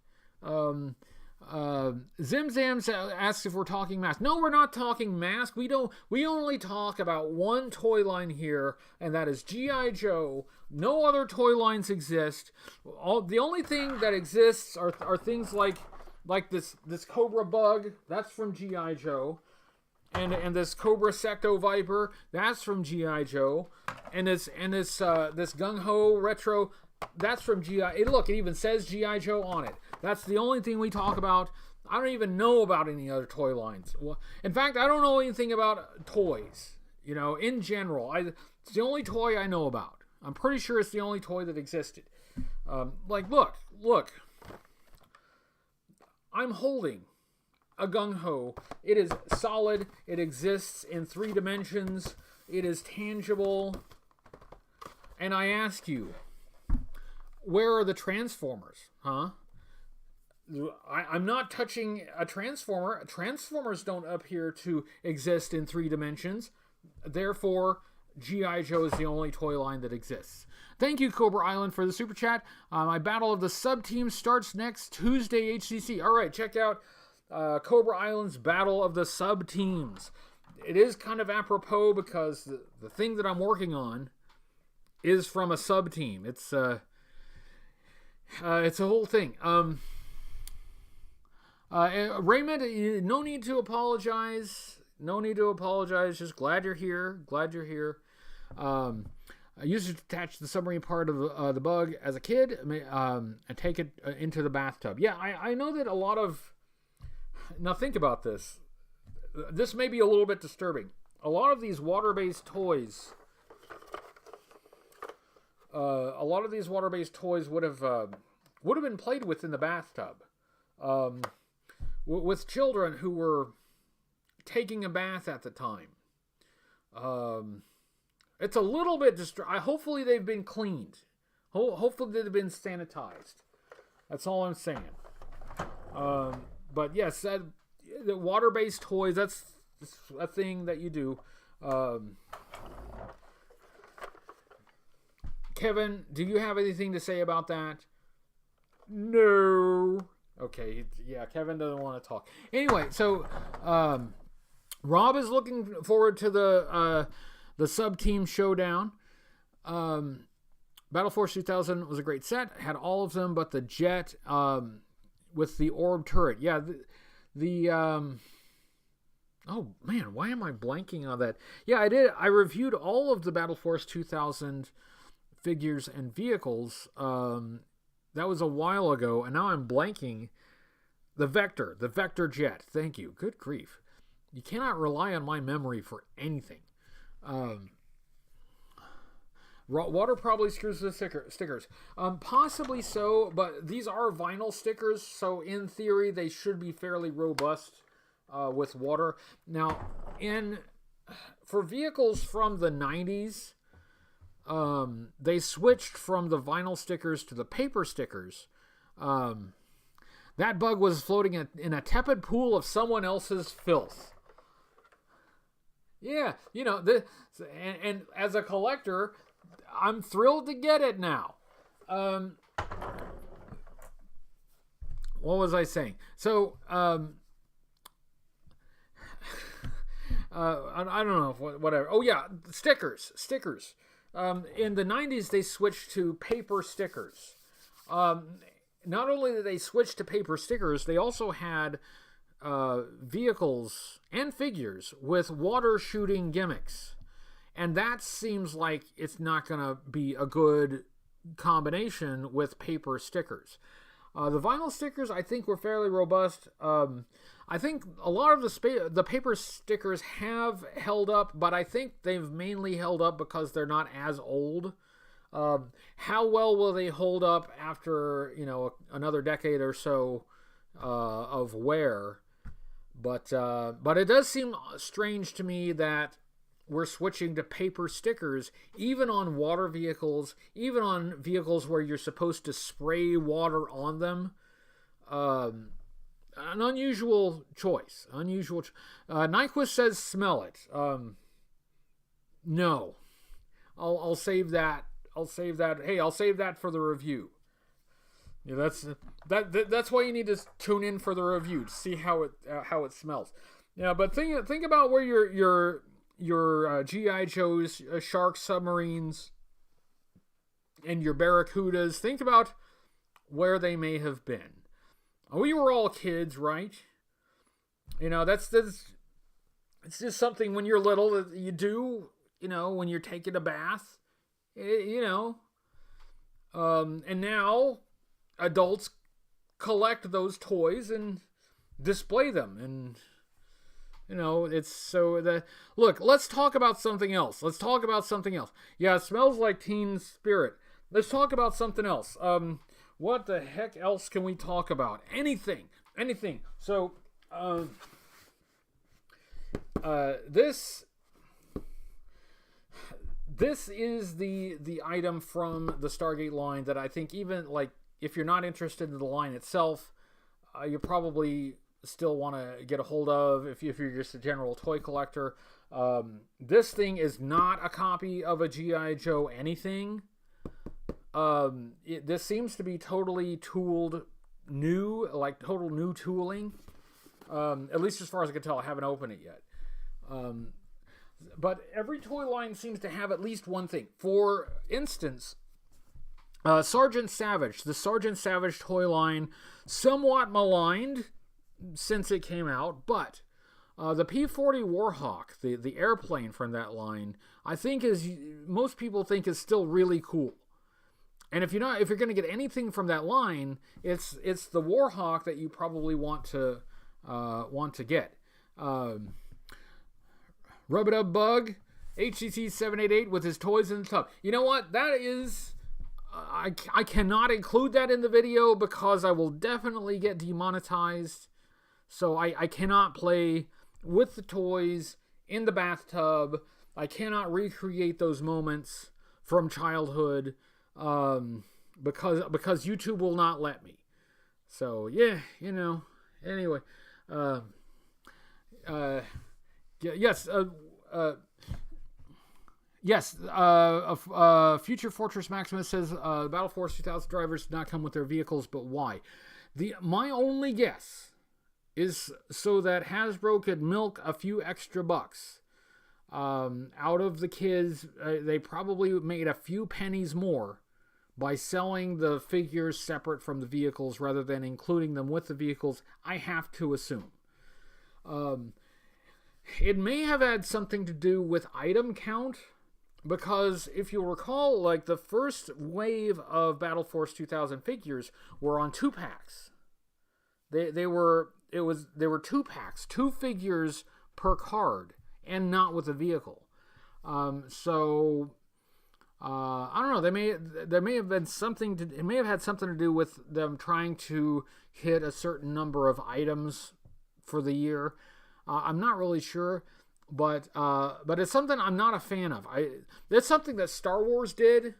Zimzam asks if we're talking mask. No, we're not talking mask. We only talk about one toy line here, and that is G.I. Joe. No other toy lines exist. The only thing that exists are things like this Cobra Bug. That's from G.I. Joe. And this Cobra Secto-Viper, that's from G.I. Joe. And this gung-ho retro, that's from G.I. Look, it even says G.I. Joe on it. That's the only thing we talk about. I don't even know about any other toy lines. Well, in fact, I don't know anything about toys. You know, in general, it's the only toy I know about. I'm pretty sure it's the only toy that existed. Look. I'm holding a gung-ho. It is solid. It exists in 3 dimensions. It is tangible. And I ask you, where are the Transformers? Huh? I'm not touching a Transformer. Transformers don't appear to exist in 3 dimensions. Therefore, G.I. Joe is the only toy line that exists. Thank you, Cobra Island, for the super chat. My Battle of the Sub-Teams starts next Tuesday, HCC. All right, check out Cobra Island's Battle of the Sub-Teams. It is kind of apropos because the thing that I'm working on is from a sub-team. It's a whole thing. Raymond, no need to apologize. Just glad you're here. I used to attach the submarine part of the bug as a kid and take it into the bathtub. Yeah, I know that a lot of... Now think about this. This may be a little bit disturbing. A lot of these water-based toys... would have been played with in the bathtub. With children who were taking a bath at the time. It's a little bit hopefully they've been cleaned. Hopefully they've been sanitized. That's all I'm saying. But yes, the water-based toys, that's a thing that you do. Kevin, do you have anything to say about that? No. Okay, yeah, Kevin doesn't want to talk. Anyway, so Rob is looking forward to the sub-team showdown. Battle Force 2000 was a great set. Had all of them but the jet with the orb turret. Yeah, oh man, why am I blanking on that? Yeah, I did. I reviewed all of the Battle Force 2000 figures and vehicles. That was a while ago, and now I'm blanking. The Vector jet. Thank you. Good grief. You cannot rely on my memory for anything. Water probably screws the stickers. Possibly so, but these are vinyl stickers, so in theory they should be fairly robust with water. Now, for vehicles from the 90s, they switched from the vinyl stickers to the paper stickers. That bug was floating in a tepid pool of someone else's filth. Yeah, and as a collector, I'm thrilled to get it now. What was I saying? So, I don't know, whatever. Oh yeah, stickers. In the 90s, they switched to paper stickers. Not only did they switch to paper stickers, they also had vehicles and figures with water shooting gimmicks. And that seems like it's not going to be a good combination with paper stickers. The vinyl stickers, I think, were fairly robust. I think a lot of the paper stickers have held up, but I think they've mainly held up because they're not as old. How well will they hold up after, another decade or so of wear? But it does seem strange to me that we're switching to paper stickers, even on water vehicles, even on vehicles where you're supposed to spray water on them. An unusual choice. Nyquist says smell it. No. I'll save that. Hey, I'll save that for the review. Yeah, that's why you need to tune in for the review to see how it smells. Yeah, but think about where your G.I. Joes, shark submarines, and your Barracudas. Think about where they may have been. We were all kids, right? That's it's just something when you're little that you do. When you're taking a bath. And now adults collect those toys and display them, and it's so look, let's talk about something else. Yeah, it smells like teen spirit. Let's talk about something else. What the heck else can we talk about? Anything. So this is the item from the Stargate line that I think, even like if you're not interested in the line itself, you probably still want to get a hold of if you're just a general toy collector. This thing is not a copy of a G.I. Joe anything. This seems to be totally tooled new, like total new tooling. At least as far as I can tell. I haven't opened it yet. But every toy line seems to have at least one thing. For instance, Sergeant Savage. The Sergeant Savage toy line, somewhat maligned since it came out, but the P-40 Warhawk, the airplane from that line, I think most people think is still really cool. And if you're going to get anything from that line, it's the Warhawk that you probably want to get. Rub-a-dub Bug, HCC788 with his toys in the tub. You know what? That is... I cannot include that in the video because I will definitely get demonetized. So I cannot play with the toys in the bathtub. I cannot recreate those moments from childhood because YouTube will not let me. So, yeah, anyway... yes. Yes, Future Fortress Maximus says Battle Force 2000 drivers do not come with their vehicles, but why? My only guess is so that Hasbro could milk a few extra bucks out of the kids. They probably made a few pennies more by selling the figures separate from the vehicles rather than including them with the vehicles, I have to assume. It may have had something to do with item count, because if you recall, like the first wave of Battle Force 2000 figures were on 2-packs. They were 2-packs, 2 figures per card, and not with a vehicle. So I don't know. There may have been something to. It may have had something to do with them trying to hit a certain number of items for the year. I'm not really sure. But it's something I'm not a fan of. That's something that Star Wars did.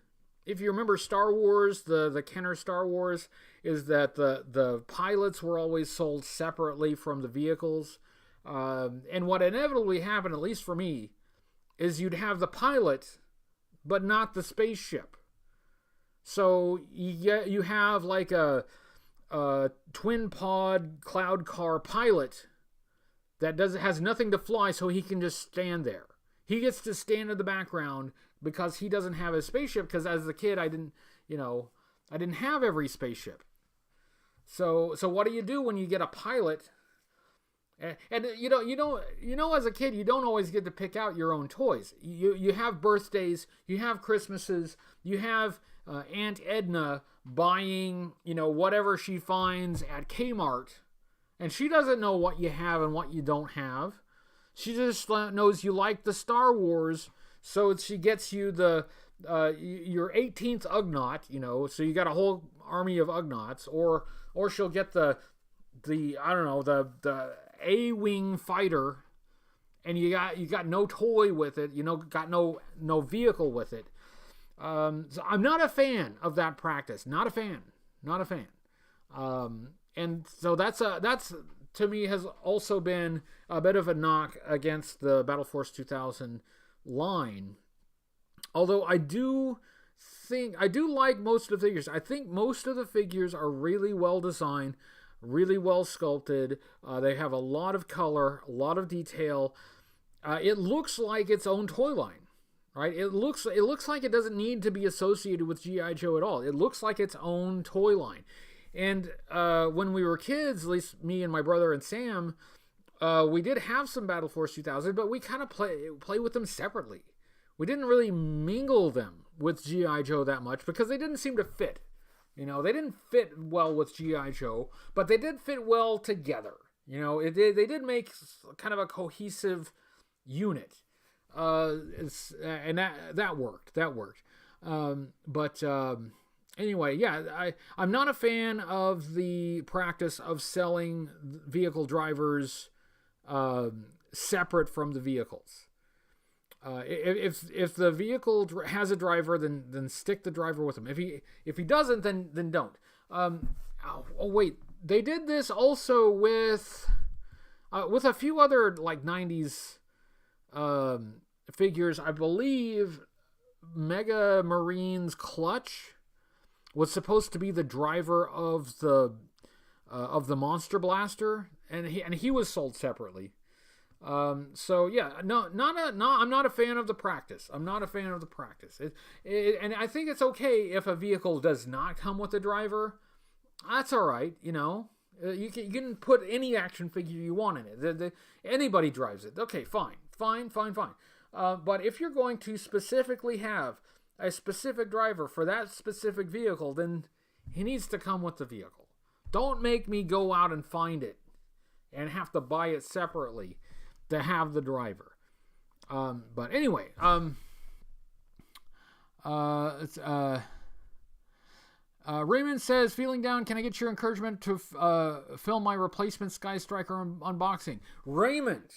If you remember Star Wars, the Kenner Star Wars, is that the pilots were always sold separately from the vehicles. And what inevitably happened, at least for me, is you'd have the pilot, but not the spaceship. So you have like a twin pod cloud car pilot that has nothing to fly, so he can just stand there. He gets to stand in the background because he doesn't have a spaceship, because as a kid I didn't have every spaceship. So what do you do when you get a pilot? And as a kid you don't always get to pick out your own toys. You have birthdays, you have Christmases, you have Aunt Edna buying, whatever she finds at Kmart. And she doesn't know what you have and what you don't have. She just knows you like the Star Wars, so she gets you your 18th Ugnaught, so you got a whole army of Ugnaughts, or she'll get the A-Wing fighter, and you got no toy with it, got no vehicle with it. So I'm not a fan of that practice. Not a fan. And so that's to me has also been a bit of a knock against the Battle Force 2000 line. Although I do like most of the figures. I think most of the figures are really well designed, really well sculpted. They have a lot of color, a lot of detail. It looks like its own toy line, right? It looks like it doesn't need to be associated with G.I. Joe at all. It looks like its own toy line. And when we were kids, at least me and my brother and Sam, we did have some Battle Force 2000, but we kind of play with them separately. We didn't really mingle them with G.I. Joe that much because they didn't seem to fit. They didn't fit well with G.I. Joe, but they did fit well together. They did make kind of a cohesive unit. And that worked. Anyway, yeah, I'm not a fan of the practice of selling vehicle drivers separate from the vehicles. If the vehicle has a driver, then stick the driver with him. If he doesn't, then don't. Wait, they did this also with a few other like 90s figures. I believe Mega Marine's Clutch was supposed to be the driver of the Monster Blaster, and he was sold separately. So yeah, I'm not a fan of the practice. And I think it's okay if a vehicle does not come with a driver. That's all right, You can put any action figure you want in it. Anybody drives it. Okay, fine. But if you're going to specifically have a specific driver for that specific vehicle, then he needs to come with the vehicle. Don't make me go out and find it and have to buy it separately to have the driver. But anyway, Raymond says, feeling down, can I get your encouragement to film my replacement Sky Striker unboxing? Raymond,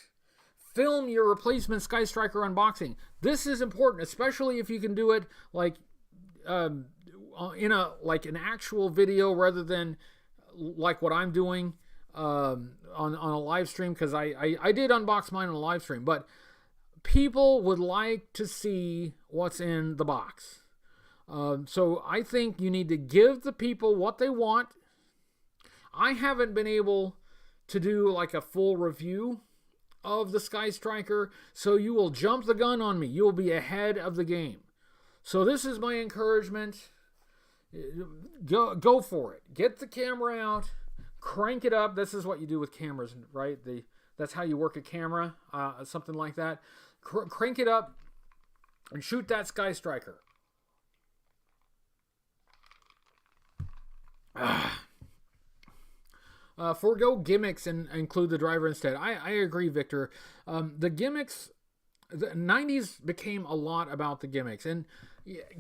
film your replacement Sky Striker unboxing. This is important, especially if you can do it like in an actual video rather than like what I'm doing. on a live stream, because I did unbox mine on a live stream, but people would like to see what's in the box. So I think you need to give the people what they want. I haven't been able to do like a full review of the Sky Striker, so you will jump the gun on me. You will be ahead of the game. So this is my encouragement. Go for it. Get the camera out. Crank it up. This is what you do with cameras, right? That's how you work a camera, something like that. Crank it up and shoot that Sky Striker. Forgo gimmicks and include the driver instead. I agree, Victor. The gimmicks, the 90s became a lot about the gimmicks. And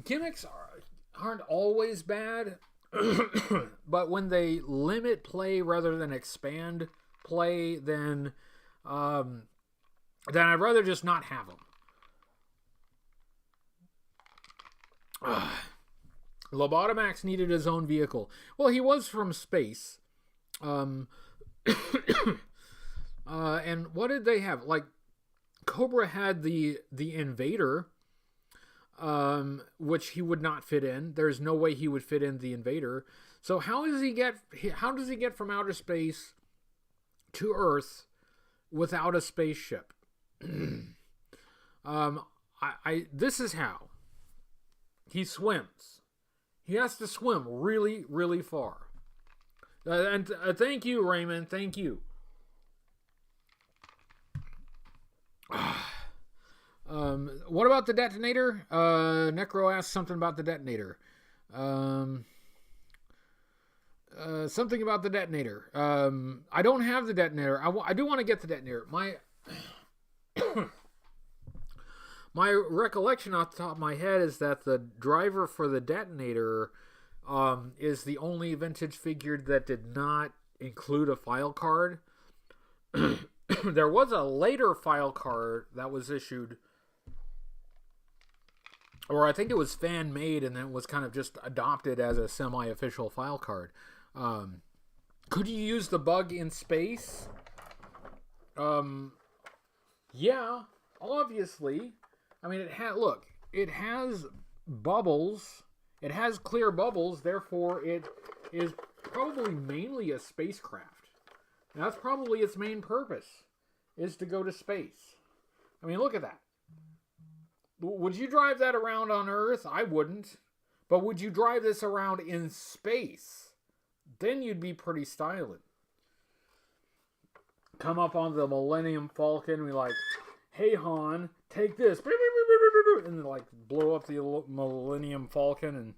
gimmicks aren't always bad, but when they limit play rather than expand play, then I'd rather just not have them. Lobotomax needed his own vehicle. Well, he was from space. And what did they have? Like, Cobra had the Invader, which he would not fit in. There's no way he would fit in the Invader. So how does he get from outer space to Earth without a spaceship? This is how. He swims. He has to swim really, really far. And thank you, Raymond. Thank you. What about the detonator? Necro asked something about the detonator. Something about the detonator. I don't have the detonator. I do want to get the detonator. My recollection off the top of my head is that the driver for the detonator is the only vintage figure that did not include a file card. There was a later file card that was issued, or I think it was fan made and then was kind of just adopted as a semi-official file card. Could you use the bug in space? Yeah, obviously. I mean, it has bubbles. It has clear bubbles, therefore it is probably mainly a spacecraft. And that's probably its main purpose, is to go to space. I mean, look at that. Would you drive that around on Earth? I wouldn't. But would you drive this around in space? Then you'd be pretty styling. Come up on the Millennium Falcon and be like, hey Han, take this. And then like blow up the Millennium Falcon, and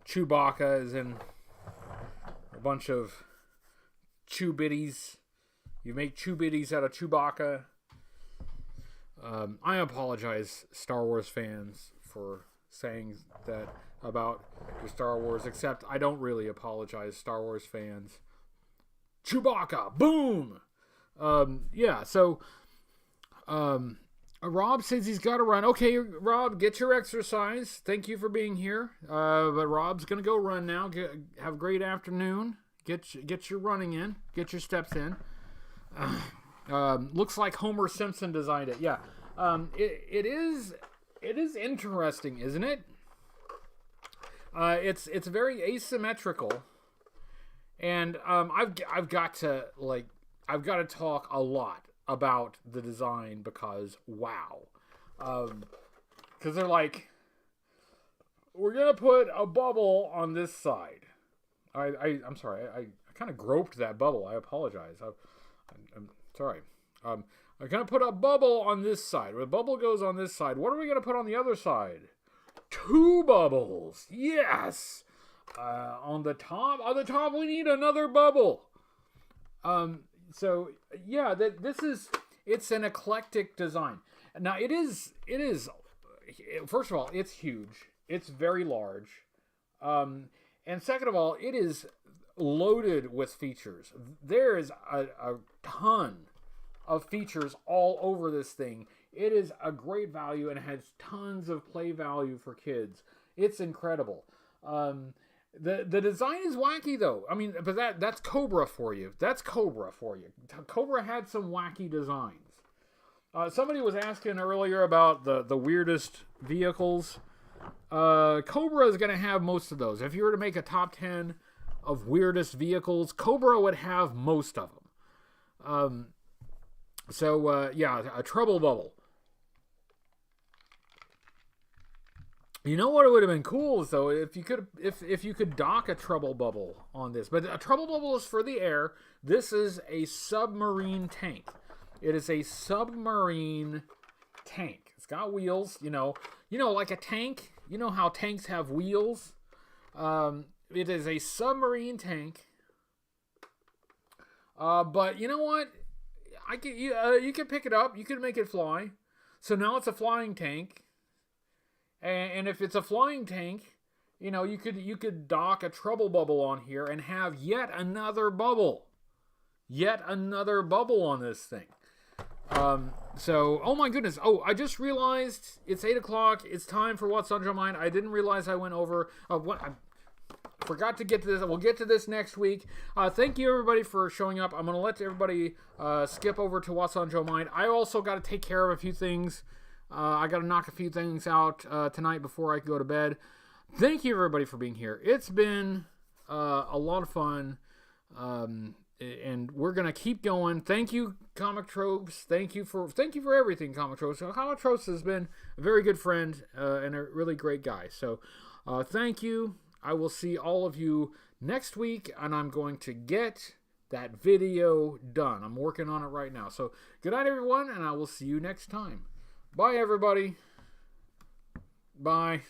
Chewbacca is in a bunch of Chew-Bitties. You make Chew-Bitties out of Chewbacca. I apologize, Star Wars fans, for saying that about the Star Wars, except I don't really apologize, Star Wars fans. Chewbacca, boom! Rob says he's got to run. Okay, Rob, get your exercise. Thank you for being here. But Rob's going to go run now. Have a great afternoon. Get your running in. Get your steps in. Looks like Homer Simpson designed it. Yeah. It is interesting, isn't it? It's very asymmetrical. And I've got to talk a lot about the design, because wow. Because they're like, we're gonna put a bubble on this side. I'm sorry, I kind of groped that bubble. I apologize. I'm sorry. I'm gonna put a bubble on this side. When the bubble goes on this side, what are we gonna put on the other side? 2 bubbles. Yes. On the top we need another bubble. So yeah, it's an eclectic design. Now it is, first of all, it's huge. It's very large. And second of all, it is loaded with features. There is a ton of features all over this thing. It is a great value and has tons of play value for kids. It's incredible. The design is wacky though. I mean, but that's Cobra for you. That's Cobra for you. Cobra had some wacky designs. Somebody was asking earlier about the weirdest vehicles. Cobra is going to have most of those. If you were to make a top 10 of weirdest vehicles, Cobra would have most of them. Yeah, a trouble bubble. You know what? It would have been cool though if you could dock a trouble bubble on this. But a trouble bubble is for the air. This is a submarine tank. It is a submarine tank. It's got wheels. You know, like a tank. You know how tanks have wheels. It is a submarine tank. But you know what? You can pick it up. You can make it fly. So now it's a flying tank. And if it's a flying tank, you know, you could dock a trouble bubble on here and have yet another bubble on this thing. So, oh my goodness. Oh, I just realized it's 8 o'clock. It's time for What's on Your Mind. I didn't realize I went over. I forgot to get to this. We'll get to this next week. Thank you, everybody, for showing up. I'm going to let everybody skip over to What's on Your Mind. I also got to take care of a few things. I got to knock a few things out tonight before I go to bed. Thank you, everybody, for being here. It's been a lot of fun, and we're gonna keep going. Thank you, Comic Tropes. Thank you for everything, Comic Tropes. Comic Tropes has been a very good friend and a really great guy. So, thank you. I will see all of you next week, and I'm going to get that video done. I'm working on it right now. So, good night, everyone, and I will see you next time. Bye, everybody. Bye.